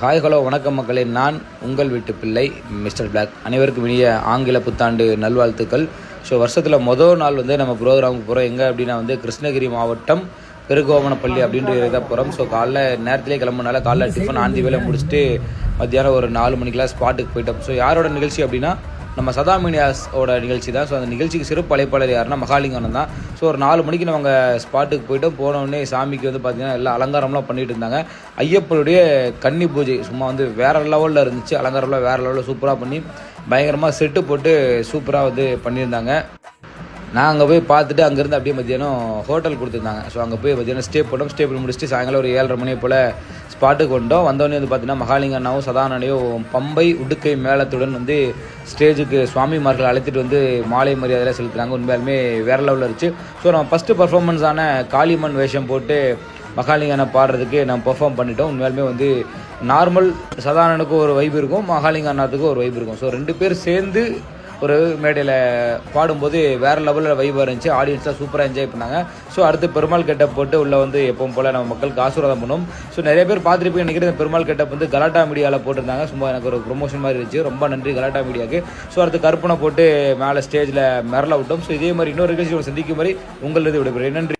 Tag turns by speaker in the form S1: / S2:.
S1: Hi hello வணக்கம் மக்களே, நான் உங்கள் வீட்டு பிள்ளை மிஸ்டர் பிளாக். அனைவருக்கும் இனிய ஆங்கில புத்தாண்டு நல்வாழ்த்துக்கள். ஸோ வருஷத்தில் மொதல் நாள் நம்ம ப்ரோக்ராமுக்கு போகிறோம். எங்கே அப்படின்னா கிருஷ்ணகிரி மாவட்டம் பெருகோவனப்பள்ளி அப்படின்ற இதாக போகிறோம். ஸோ காலைல நேரத்திலே கிளம்புனால காலைல டிஃபன் ஆந்தி வேலை முடிச்சுட்டு மத்தியானம் ஒரு 4 மணிக்கெலாம் ஸ்பாட்டுக்கு போயிட்டோம். ஸோ யாரோட நிகழ்ச்சி அப்படின்னா நம்ம சதா மீடியாஸோட நிகழ்ச்சி தான். ஸோ அந்த நிகழ்ச்சிக்கு சிறப்பு அழைப்பாளர் யாருன்னா மகாலிங்கண்ணன் தான். ஸோ ஒரு 4 மணிக்கு நம்ம ஸ்பாட்டுக்கு போய்ட்டு போனோடனே சாமிக்கு பார்த்திங்கன்னா எல்லாம் அலங்காரம்லாம் பண்ணிட்டு இருந்தாங்க. ஐயப்பனுடைய கன்னி பூஜை சும்மா வேறு லெவலில் இருந்துச்சு. அலங்காரம்லாம் வேறு லெவலில் சூப்பராக பண்ணி பயங்கரமாக செட்டு போட்டு சூப்பராக பண்ணியிருந்தாங்க. நான் அங்கே போய் பார்த்துட்டு அங்கேருந்து அப்படியே மத்தியானம் ஹோட்டல் கொடுத்துருந்தாங்க. ஸோ அங்கே போய் மத்தியானம் ஸ்டே பண்ணி முடிச்சுட்டு சாயங்காலம் ஒரு 7:30 மணி போல் ஸ்பாட்டுக்கு வந்தோம். வந்தோடனே பார்த்தீங்கன்னா மகாலிங்கண்ணாவும் சதானனையும் பம்பை உடுக்கை மேளத்துடன் ஸ்டேஜுக்கு சுவாமிமார்கள் அழைத்துட்டு மாலை மரியாதையில் செலுத்துகிறாங்க. உண்மையாலுமே வேறு லெவலில் இருந்துச்சு. ஸோ நம்ம ஃபஸ்ட்டு பர்ஃபார்மன்ஸான காளிமண் வேஷம் போட்டு மகாலிங்கண்ணா பாடுறதுக்கு நம்ம பெர்ஃபார்ம் பண்ணிட்டோம். உண்மையாலுமே நார்மல் சதானனுக்கு ஒரு வைப் இருக்கும், மகாலிங்க அண்ணாத்துக்கு ஒரு வைப் இருக்கும். ஸோ 2 பேர் சேர்ந்து ஒரு மேடையில் பாடும்போது வேறு லெவலில் வைபாக இருந்துச்சு. ஆடியன்ஸாக சூப்பராக என்ஜாய் பண்ணாங்க. ஸோ அடுத்து பெருமாள் கெட்டப் போட்டு உள்ளே எப்பவும் போல் நம்ம மக்களுக்கு ஆசீர்வாதம் பண்ணுவோம். ஸோ நிறைய பேர் பார்த்துட்டு நினைக்கிற இந்த பெருமாள் கெட்டப் கலாட்டா மீடியாவில் போட்டிருந்தாங்க. சும்மா எனக்கு ஒரு ப்ரொமோஷன் மாதிரி இருந்துச்சு. ரொம்ப நன்றி கலாட்டா மீடியாவுக்கு. ஸோ அடுத்து கற்பனை போட்டு மேலே ஸ்டேஜில் மிரள விட்டோம். ஸோ இதே மாதிரி இன்னொரு நிகழ்ச்சி சந்திக்கும் மாதிரி உங்களது விடைபெறுகிறேன். நன்றி.